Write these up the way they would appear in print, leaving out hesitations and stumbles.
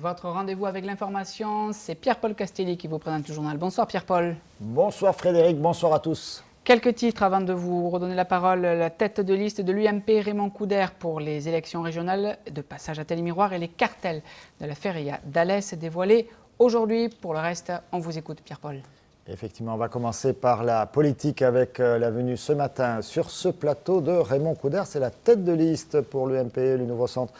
Votre rendez-vous avec l'information, c'est Pierre-Paul Castelli qui vous présente le journal. Bonsoir Pierre-Paul. Bonsoir Frédéric, bonsoir à tous. Quelques titres avant de vous redonner la parole. La tête de liste de l'UMP, Raymond Couder, pour les élections régionales de passage à Télémiroir et les cartels de la feria d'Alès dévoilés aujourd'hui. Pour le reste, on vous écoute Pierre-Paul. Effectivement, on va commencer par la politique avec la venue ce matin sur ce plateau de Raymond Couder. C'est la tête de liste pour l'UMP, le Nouveau Centre,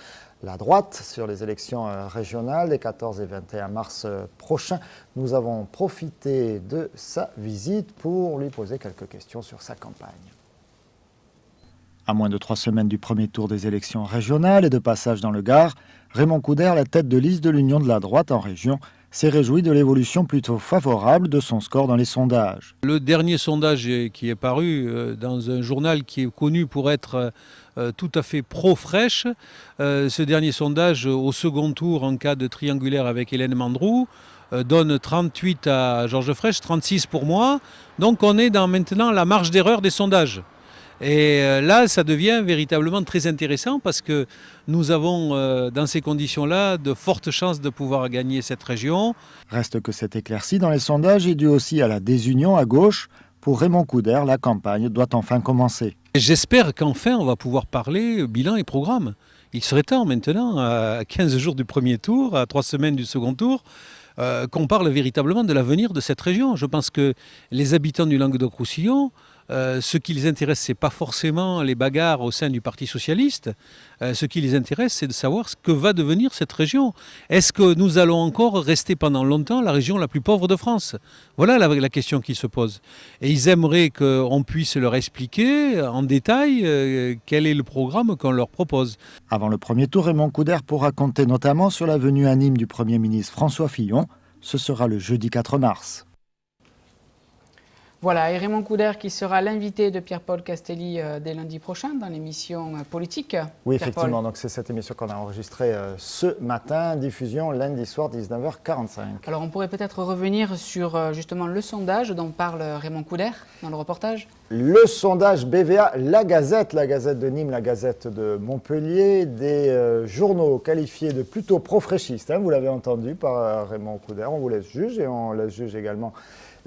la droite, sur les élections régionales des 14 et 21 mars prochains. Nous avons profité de sa visite pour lui poser quelques questions sur sa campagne. À moins de 3 semaines du premier tour des élections régionales et de passage dans le Gard, Raymond Couder, la tête de liste de l'Union de la droite en région, s'est réjoui de l'évolution plutôt favorable de son score dans les sondages. Le dernier sondage qui est paru dans un journal qui est connu pour être tout à fait pro-Fraîche, ce dernier sondage au second tour en cas de triangulaire avec Hélène Mandroux donne 38 à Georges Fraîche, 36 pour moi. Donc on est dans maintenant la marge d'erreur des sondages. Et là, ça devient véritablement très intéressant parce que nous avons, dans ces conditions-là, de fortes chances de pouvoir gagner cette région. Reste que cette éclaircie dans les sondages est due aussi à la désunion à gauche. Pour Raymond Couder, la campagne doit enfin commencer. J'espère qu'enfin, on va pouvoir parler bilan et programme. Il serait temps maintenant, à 15 jours du premier tour, à 3 semaines du second tour, qu'on parle véritablement de l'avenir de cette région. Je pense que les habitants du Languedoc-Roussillon, ce qui les intéresse, ce n'est pas forcément les bagarres au sein du Parti socialiste. Ce qui les intéresse, c'est de savoir ce que va devenir cette région. Est-ce que nous allons encore rester pendant longtemps la région la plus pauvre de France? Voilà la question qui se pose. Et ils aimeraient qu'on puisse leur expliquer en détail quel est le programme qu'on leur propose. Avant le premier tour, Raymond Couder pourra compter notamment sur la venue à Nîmes du Premier ministre François Fillon. Ce sera le jeudi 4 mars. Voilà, et Raymond Couder qui sera l'invité de Pierre-Paul Castelli dès lundi prochain dans l'émission politique. Oui, effectivement, donc c'est cette émission qu'on a enregistrée ce matin, diffusion lundi soir 19h45. Alors on pourrait peut-être revenir sur justement le sondage dont parle Raymond Couder dans le reportage. Le sondage BVA, la Gazette de Nîmes, la Gazette de Montpellier, des journaux qualifiés de plutôt pro-fraîchistes, vous l'avez entendu par Raymond Couder, on vous laisse juger et on laisse juger également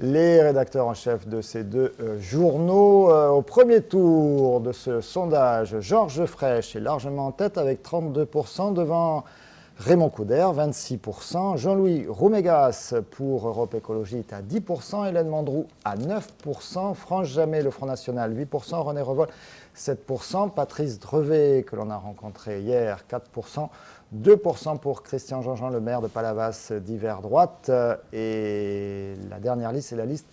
les rédacteurs en chef de ces deux journaux. Au premier tour de ce sondage, Georges Fraîche est largement en tête avec 32% devant Raymond Couder, 26%. Jean-Louis Roumégas pour Europe Écologie est à 10%. Hélène Mandroux à 9%. France Jamais, le Front National, 8%. René Revol, 7%. Patrice Drevet, que l'on a rencontré hier, 4%. 2% pour Christian Jean-Jean, le maire de Palavas d'hiver droite. Et la dernière liste, c'est la liste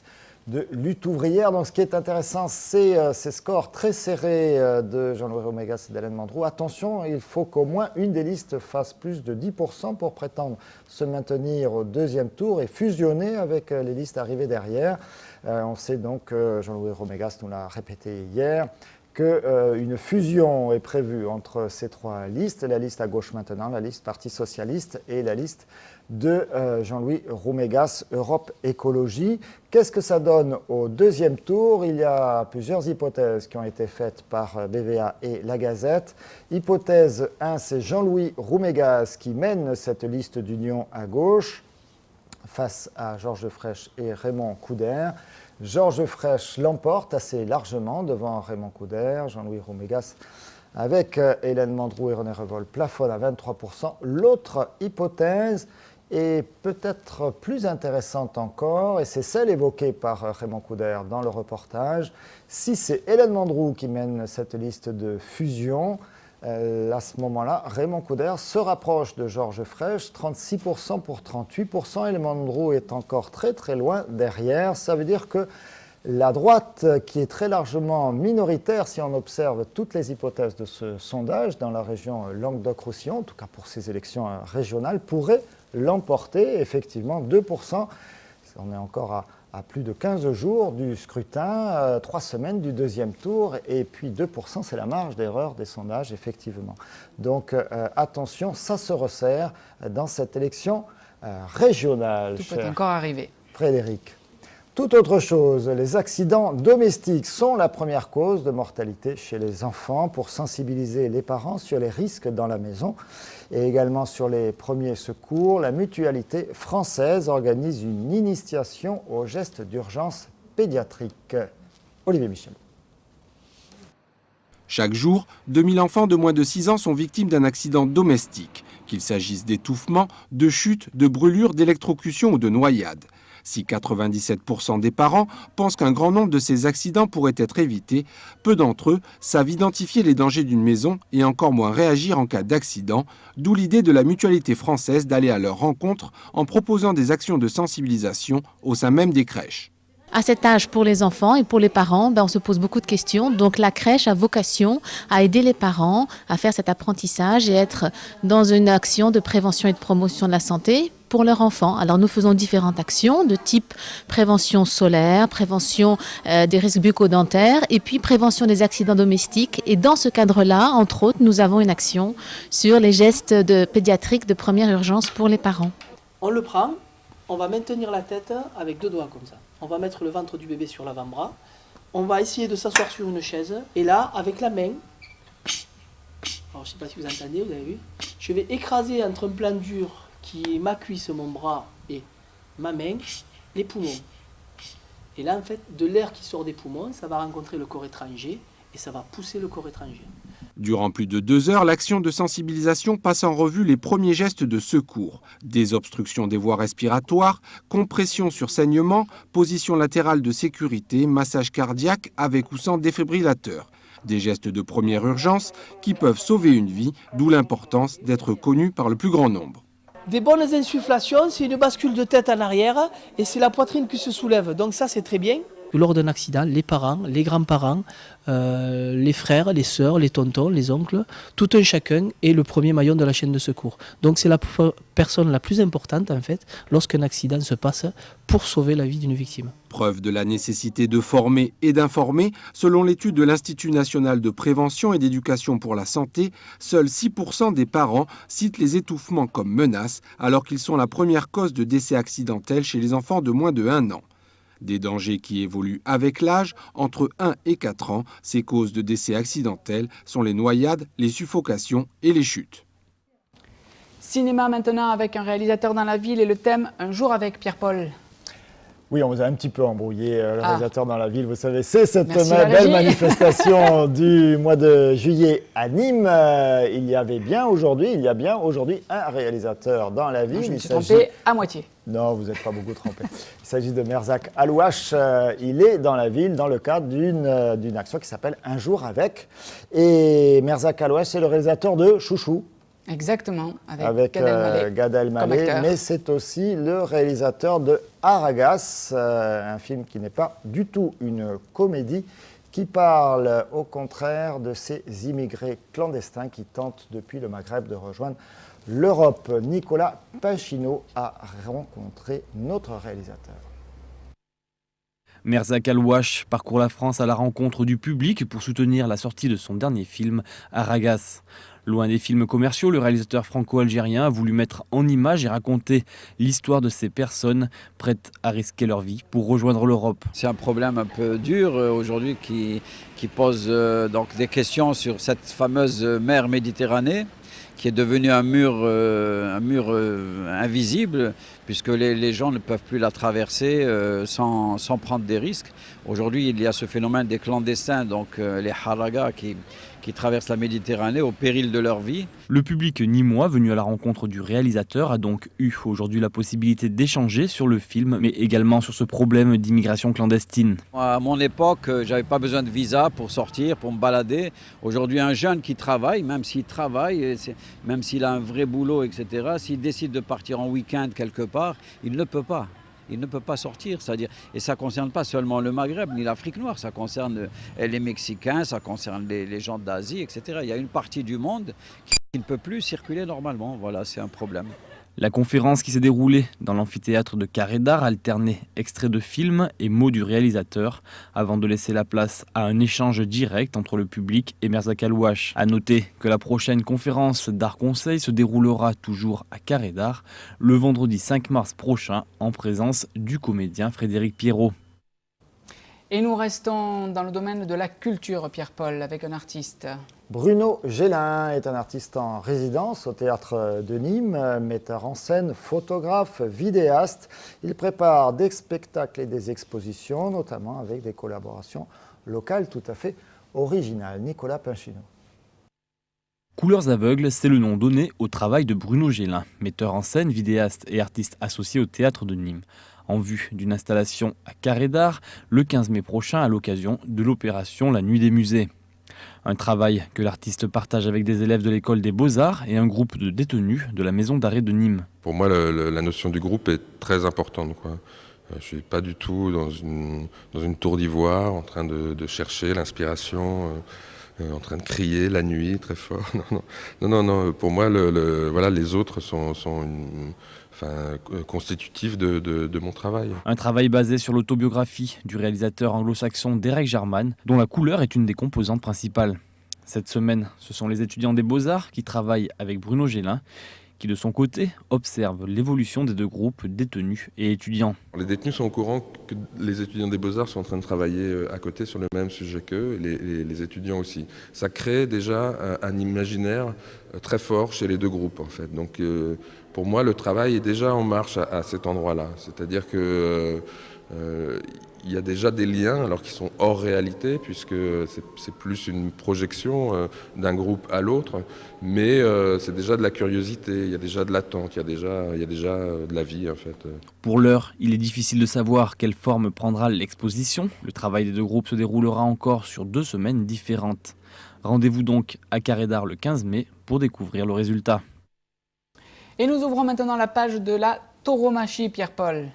de lutte ouvrière. Donc ce qui est intéressant, c'est ces scores très serrés de Jean-Louis Roumégas et d'Hélène Mandroux. Attention, il faut qu'au moins une des listes fasse plus de 10% pour prétendre se maintenir au deuxième tour et fusionner avec les listes arrivées derrière. On sait donc, Jean-Louis Roumégas nous l'a répété hier, qu'une fusion est prévue entre ces trois listes, la liste à gauche maintenant, la liste Parti socialiste et la liste de Jean-Louis Roumégas, Europe Écologie. Qu'est-ce que ça donne au deuxième tour? Il y a plusieurs hypothèses qui ont été faites par BVA et la Gazette. Hypothèse 1, c'est Jean-Louis Roumégas qui mène cette liste d'union à gauche face à Georges Fraîche et Raymond Couder. Georges Fraîche l'emporte assez largement devant Raymond Couder. Jean-Louis Roumégas, avec Hélène Mandroux et René Revol, plafonne à 23%. L'autre hypothèse est peut-être plus intéressante encore, et c'est celle évoquée par Raymond Couder dans le reportage. Si c'est Hélène Mandroux qui mène cette liste de fusion, à ce moment-là, Raymond Couder se rapproche de Georges Fraîche, 36% pour 38%, et Hélène Mandroux est encore très très loin derrière. Ça veut dire que la droite, qui est très largement minoritaire si on observe toutes les hypothèses de ce sondage dans la région Languedoc-Roussillon, en tout cas pour ces élections régionales, pourrait l'emporter, effectivement, 2%. On est encore à plus de 15 jours du scrutin, 3 semaines du deuxième tour, et puis 2%, c'est la marge d'erreur des sondages, effectivement. Donc attention, ça se resserre dans cette élection régionale. Tout peut encore arriver. Frédéric. Tout autre chose, les accidents domestiques sont la première cause de mortalité chez les enfants. Pour sensibiliser les parents sur les risques dans la maison et également sur les premiers secours, la Mutualité française organise une initiation aux gestes d'urgence pédiatrique. Olivier Michel. Chaque jour, 2000 enfants de moins de 6 ans sont victimes d'un accident domestique, qu'il s'agisse d'étouffement, de chute, de brûlure, d'électrocution ou de noyade. Si 97% des parents pensent qu'un grand nombre de ces accidents pourraient être évités, peu d'entre eux savent identifier les dangers d'une maison et encore moins réagir en cas d'accident, d'où l'idée de la Mutualité française d'aller à leur rencontre en proposant des actions de sensibilisation au sein même des crèches. À cet âge, pour les enfants et pour les parents, on se pose beaucoup de questions. Donc la crèche a vocation à aider les parents à faire cet apprentissage et être dans une action de prévention et de promotion de la santé pour leur enfant. Alors nous faisons différentes actions de type prévention solaire, prévention des risques bucco-dentaires et puis prévention des accidents domestiques. Et dans ce cadre-là, entre autres, nous avons une action sur les gestes pédiatriques de première urgence pour les parents. On le prend, on va maintenir la tête avec 2 doigts comme ça. On va mettre le ventre du bébé sur l'avant-bras. On va essayer de s'asseoir sur une chaise. Et là, avec la main, alors je ne sais pas si vous entendez, vous avez vu, je vais écraser entre un plan dur qui est ma cuisse, mon bras et ma main, les poumons. Et là, en fait, de l'air qui sort des poumons, ça va rencontrer le corps étranger et ça va pousser le corps étranger. Durant plus de 2 heures, l'action de sensibilisation passe en revue les premiers gestes de secours. Désobstruction des voies respiratoires, compression sur saignement, position latérale de sécurité, massage cardiaque avec ou sans défibrillateur. Des gestes de première urgence qui peuvent sauver une vie, d'où l'importance d'être connus par le plus grand nombre. Des bonnes insufflations, c'est une bascule de tête en arrière et c'est la poitrine qui se soulève. Donc ça, c'est très bien. Lors d'un accident, les parents, les grands-parents, les frères, les sœurs, les tontons, les oncles, tout un chacun est le premier maillon de la chaîne de secours. Donc c'est la personne la plus importante en fait lorsqu'un accident se passe pour sauver la vie d'une victime. Preuve de la nécessité de former et d'informer, selon l'étude de l'Institut national de prévention et d'éducation pour la santé, seuls 6% des parents citent les étouffements comme menace, alors qu'ils sont la première cause de décès accidentel chez les enfants de moins de 1 an. Des dangers qui évoluent avec l'âge, entre 1 et 4 ans, ces causes de décès accidentels sont les noyades, les suffocations et les chutes. Cinéma maintenant avec un réalisateur dans la ville et le thème « Un jour avec Pierre-Paul ». Oui, on vous a un petit peu embrouillé, le réalisateur dans la ville. Vous savez, c'est cette Merci, belle manifestation du mois de juillet à Nîmes. Il y a bien aujourd'hui un réalisateur dans la ville. Je me suis trompé à moitié. Non, vous n'êtes pas beaucoup trompé. Il s'agit de Merzak Alouache. Il est dans la ville dans le cadre d'une action qui s'appelle Un jour avec. Et Merzak Alouache, c'est le réalisateur de Chouchou. Exactement, avec Gad Elmaleh, mais c'est aussi le réalisateur de Aragaz, un film qui n'est pas du tout une comédie, qui parle au contraire de ces immigrés clandestins qui tentent depuis le Maghreb de rejoindre l'Europe. Nicolas Pachino a rencontré notre réalisateur. Merzak Alouache parcourt la France à la rencontre du public pour soutenir la sortie de son dernier film, Aragaz. Loin des films commerciaux, le réalisateur franco-algérien a voulu mettre en image et raconter l'histoire de ces personnes prêtes à risquer leur vie pour rejoindre l'Europe. C'est un problème un peu dur aujourd'hui qui pose donc des questions sur cette fameuse mer Méditerranée qui est devenue un mur invisible puisque les gens ne peuvent plus la traverser sans prendre des risques. Aujourd'hui, il y a ce phénomène des clandestins, donc les haragas qui traversent la Méditerranée au péril de leur vie. Le public nîmois venu à la rencontre du réalisateur a donc eu aujourd'hui la possibilité d'échanger sur le film, mais également sur ce problème d'immigration clandestine. À mon époque, j'avais pas besoin de visa pour sortir, pour me balader. Aujourd'hui, un jeune qui travaille, même s'il travaille, même s'il a un vrai boulot, etc., s'il décide de partir en week-end quelque part, il ne peut pas. Il ne peut pas sortir, c'est-à-dire, et ça ne concerne pas seulement le Maghreb ni l'Afrique noire, ça concerne les Mexicains, ça concerne les gens d'Asie, etc. Il y a une partie du monde qui ne peut plus circuler normalement, voilà, c'est un problème. La conférence qui s'est déroulée dans l'amphithéâtre de Carré d'Art alternait extraits de films et mots du réalisateur avant de laisser la place à un échange direct entre le public et Merzak Alouache. A noter que la prochaine conférence d'Art Conseil se déroulera toujours à Carré d'Art le vendredi 5 mars prochain en présence du comédien Frédéric Pierrot. Et nous restons dans le domaine de la culture, Pierre-Paul, avec un artiste. Bruno Gélin est un artiste en résidence au Théâtre de Nîmes, metteur en scène, photographe, vidéaste. Il prépare des spectacles et des expositions, notamment avec des collaborations locales tout à fait originales. Nicolas Pinchino. Couleurs aveugles, c'est le nom donné au travail de Bruno Gélin, metteur en scène, vidéaste et artiste associé au Théâtre de Nîmes, en vue d'une installation à Carré d'Art le 15 mai prochain à l'occasion de l'opération La Nuit des Musées. Un travail que l'artiste partage avec des élèves de l'école des Beaux-Arts et un groupe de détenus de la maison d'arrêt de Nîmes. Pour moi, la notion du groupe est très importante, quoi. Je ne suis pas du tout dans une tour d'ivoire en train de chercher l'inspiration, en train de crier la nuit très fort. Non. Pour moi, voilà, les autres sont constitutifs de mon travail. Un travail basé sur l'autobiographie du réalisateur anglo-saxon Derek Jarman, dont la couleur est une des composantes principales. Cette semaine, ce sont les étudiants des Beaux-Arts qui travaillent avec Bruno Gélin, qui de son côté observe l'évolution des deux groupes, détenus et étudiants. Les détenus sont au courant que les étudiants des Beaux-Arts sont en train de travailler à côté sur le même sujet qu'eux, et les étudiants aussi. Ça crée déjà un imaginaire très fort chez les deux groupes, en fait. Donc pour moi, le travail est déjà en marche à cet endroit-là. C'est-à-dire que il y a déjà des liens, alors qu'ils sont hors réalité, puisque c'est plus une projection d'un groupe à l'autre, mais c'est déjà de la curiosité, il y a déjà de l'attente, il y a déjà de la vie en fait. Pour l'heure, il est difficile de savoir quelle forme prendra l'exposition. Le travail des deux groupes se déroulera encore sur 2 semaines différentes. Rendez-vous donc à Carré d'Art le 15 mai pour découvrir le résultat. Et nous ouvrons maintenant la page de la tauromachie, Pierre-Paul.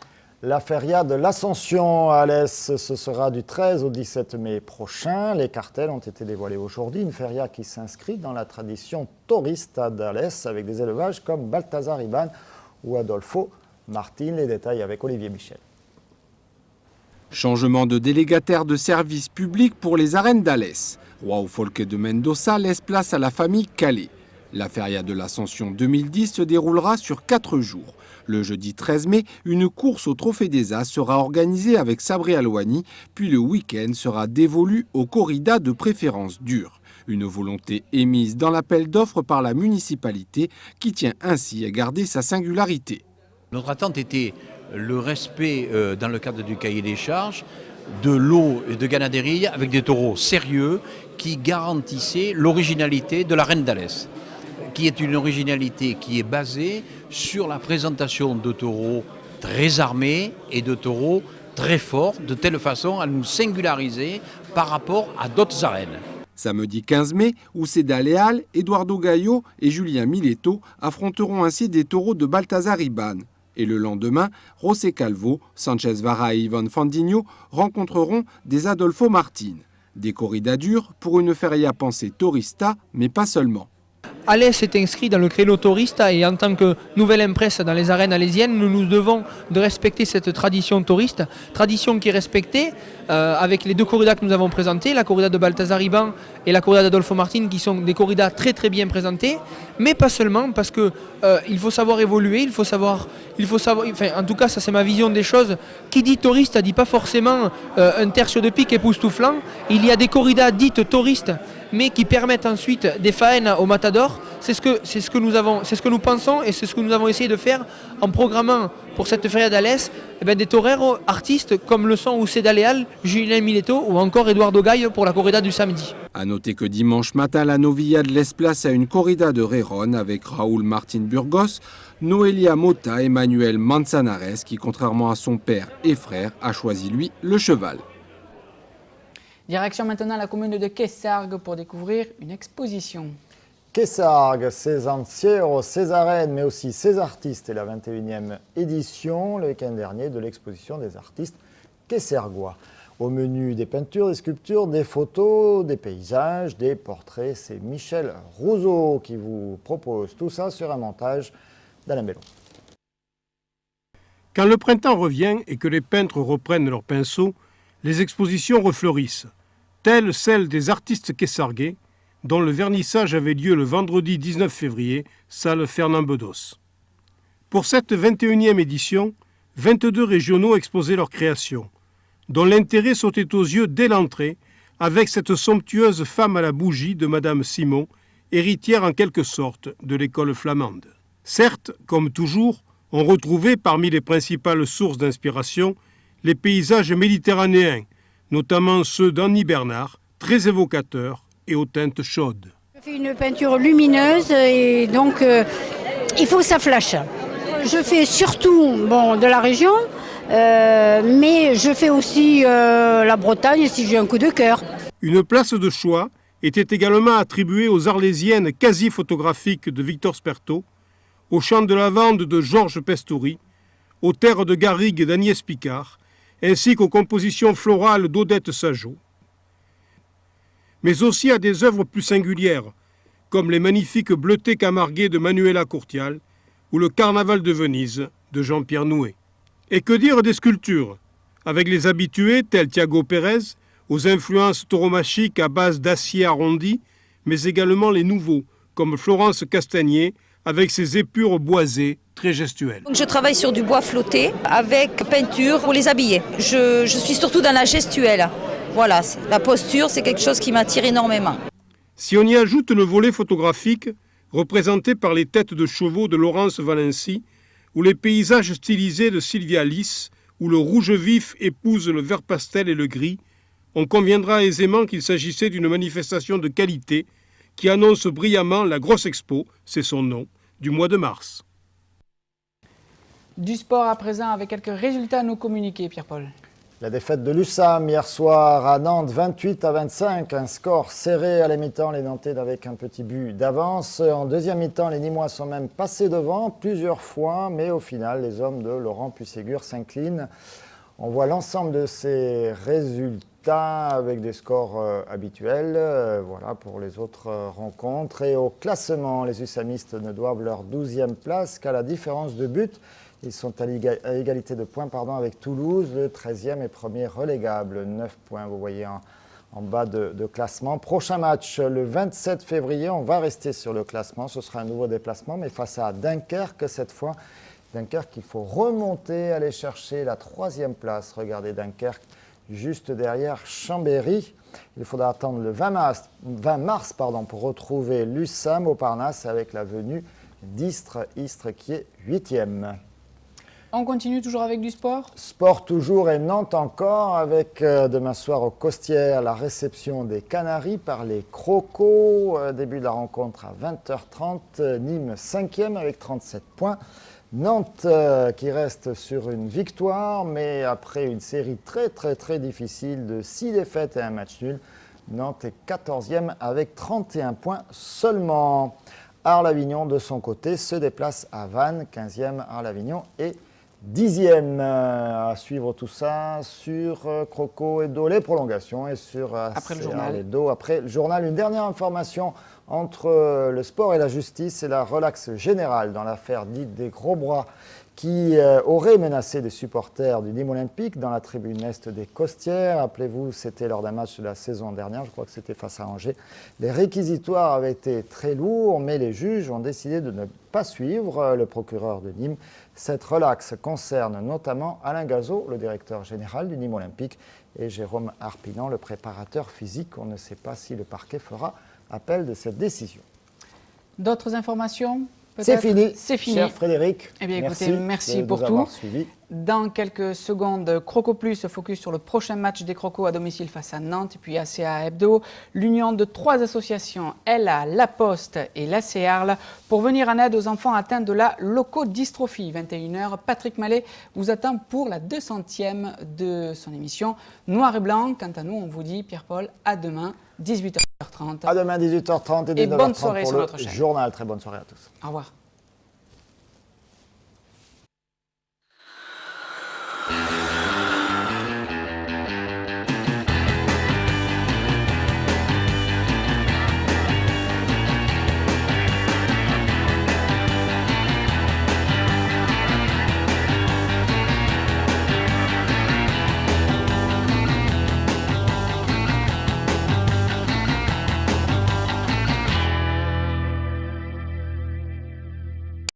La feria de l'Ascension à Alès, ce sera du 13 au 17 mai prochain. Les cartels ont été dévoilés aujourd'hui. Une feria qui s'inscrit dans la tradition taurista d'Alès avec des élevages comme Balthazar Iban ou Adolfo Martin. Les détails avec Olivier Michel. Changement de délégataire de service public pour les arènes d'Alès. João Folque de Mendoza laisse place à la famille Calais. La feria de l'Ascension 2010 se déroulera sur 4 jours. Le jeudi 13 mai, une course au Trophée des As sera organisée avec Sabri Alouani, puis le week-end sera dévolu aux corridas de préférence dure. Une volonté émise dans l'appel d'offres par la municipalité qui tient ainsi à garder sa singularité. Notre attente était le respect, dans le cadre du cahier des charges, de l'eau et de ganaderie avec des taureaux sérieux qui garantissaient l'originalité de la Reine d'Alès, qui est une originalité qui est basée sur la présentation de taureaux très armés et de taureaux très forts, de telle façon à nous singulariser par rapport à d'autres arènes. Samedi 15 mai, Ousseda Leal, Eduardo Gallo et Julien Miletto affronteront ainsi des taureaux de Balthazar Iban. Et le lendemain, José Calvo, Sanchez Vara et Yvonne Fandigno rencontreront des Adolfo Martin. Des corridas dures pour une feria pensée taurista, mais pas seulement. Alès est inscrit dans le créneau taurista et en tant que nouvelle impresse dans les arènes alésiennes, nous nous devons de respecter cette tradition tauriste, tradition qui est respectée avec les 2 corridas que nous avons présentées, la corrida de Balthazar Iban et la corrida d'Adolfo Martin, qui sont des corridas très très bien présentées, mais pas seulement, parce que il faut savoir évoluer, il faut savoir, enfin, en tout cas ça c'est ma vision des choses. Qui dit tauriste dit pas forcément un tercio de pique époustouflant. Il y a des corridas dites touristes, mais qui permettent ensuite des faènes au matador. C'est ce que nous pensons et c'est ce que nous avons essayé de faire en programmant pour cette feria d'Alès des toreros artistes comme le sont Ousseda Leal, Julien Miletto ou encore Eduardo Gallo pour la corrida du samedi. A noter que dimanche matin, la Novillade laisse place à une corrida de Rérone avec Raúl Martín Burgos, Noelia Mota et Manuel Manzanares qui, contrairement à son père et frère, a choisi lui le cheval. Direction maintenant la commune de Quessargues pour découvrir une exposition. Quessargues, ses anciens, ses arènes, mais aussi ses artistes et la 21e édition, le week-end dernier, de l'exposition des artistes quessargois. Au menu des peintures, des sculptures, des photos, des paysages, des portraits. C'est Michel Rousseau qui vous propose tout ça sur un montage d'Alain Bellon. Quand le printemps revient et que les peintres reprennent leurs pinceaux, les expositions refleurissent, telle celle des artistes quessarguais, dont le vernissage avait lieu le vendredi 19 février, salle Fernand Bedos. Pour cette 21e édition, 22 régionaux exposaient leurs créations. dont l'intérêt sautait aux yeux dès l'entrée, avec cette somptueuse femme à la bougie de Madame Simon, héritière en quelque sorte de l'école flamande. Certes, comme toujours, on retrouvait parmi les principales sources d'inspiration les paysages méditerranéens, notamment ceux d'Annie Bernard, très évocateurs et aux teintes chaudes. Je fais une peinture lumineuse et donc il faut que ça flashe. Je fais surtout de la région, mais je fais aussi la Bretagne si j'ai un coup de cœur. Une place de choix était également attribuée aux Arlésiennes quasi photographiques de Victor Spertot, aux champs de lavande de Georges Pestouri, aux terres de garrigue d'Agnès Picard, ainsi qu'aux compositions florales d'Odette Sajot. Mais aussi à des œuvres plus singulières, comme les magnifiques Bleutés Camarguais de Manuela Courtial ou le Carnaval de Venise de Jean-Pierre Nouet. Et que dire des sculptures, avec les habitués tels Thiago Pérez, aux influences tauromachiques à base d'acier arrondi, mais également les nouveaux, comme Florence Castagnier, avec ses épures boisées très gestuelles. Donc je travaille sur du bois flotté avec peinture pour les habiller. Je suis surtout dans la gestuelle. Voilà, la posture, c'est quelque chose qui m'attire énormément. Si on y ajoute le volet photographique, représenté par les têtes de chevaux de Laurence Valency, ou les paysages stylisés de Sylvia Lys, où le rouge vif épouse le vert pastel et le gris, on conviendra aisément qu'il s'agissait d'une manifestation de qualité qui annonce brillamment la grosse expo, c'est son nom, du mois de mars. Du sport à présent avec quelques résultats à nous communiquer, Pierre-Paul. La défaite de l'USAM hier soir à Nantes, 28-25, un score serré à la mi-temps, les Nantais avec un petit but d'avance. En deuxième mi-temps, les Nîmois sont même passés devant plusieurs fois, mais au final, les hommes de Laurent Puisségur s'inclinent. On voit l'ensemble de ces résultats avec des scores habituels, voilà pour les autres rencontres. Et au classement, les USAMistes ne doivent leur 12e place qu'à la différence de but. Ils sont à égalité de points avec Toulouse, le 13e et premier relégable, 9 points, vous voyez en bas de classement. Prochain match, le 27 février, on va rester sur le classement, ce sera un nouveau déplacement, mais face à Dunkerque cette fois. Dunkerque, il faut remonter, aller chercher la 3e place. Regardez Dunkerque, juste derrière Chambéry. Il faudra attendre le 20 mars pour retrouver l'USAM au Parnasse avec la venue d'Istres qui est 8e. On continue toujours avec du sport ? Sport toujours et Nantes encore avec demain soir au Costières la réception des Canaries par les Crocos. Début de la rencontre à 20h30. Nîmes 5e avec 37 points. Nantes qui reste sur une victoire, mais après une série très difficile de 6 défaites et un match nul, Nantes est 14e avec 31 points seulement. Arles-Avignon de son côté se déplace à Vannes, 15e Arles-Avignon et 10e. À suivre tout ça sur Croco et Do, les prolongations et sur après le journal. Et Do, après le journal. Une dernière information entre le sport et la justice et la relaxe générale dans l'affaire dite des gros bras qui aurait menacé des supporters du Nîmes Olympique dans la tribune est des Costières. Rappelez-vous, c'était lors d'un match de la saison dernière, je crois que c'était face à Angers. Les réquisitoires avaient été très lourds, mais les juges ont décidé de ne pas suivre le procureur de Nîmes. Cette relaxe concerne notamment Alain Gazot, le directeur général du Nîmes Olympique, et Jérôme Harpinan, le préparateur physique. On ne sait pas si le parquet fera appel de cette décision. D'autres informations ? C'est fini. C'est fini. Cher Frédéric, eh bien, écoutez, merci pour tout. Dans quelques secondes, Croco Plus focus sur le prochain match des Crocos à domicile face à Nantes et puis ACA Hebdo. L'union de 3 associations, Ella, La Poste et l'AC Arles, pour venir en aide aux enfants atteints de la leucodystrophie. 21h, Patrick Mallet vous attend pour la 200e de son émission Noir et Blanc. Quant à nous, on vous dit, Pierre-Paul, à demain, 18h30. À demain, 18h30 et 19h30 bonne soirée pour sur le notre chaîne. journal. Très bonne soirée à tous. Au revoir.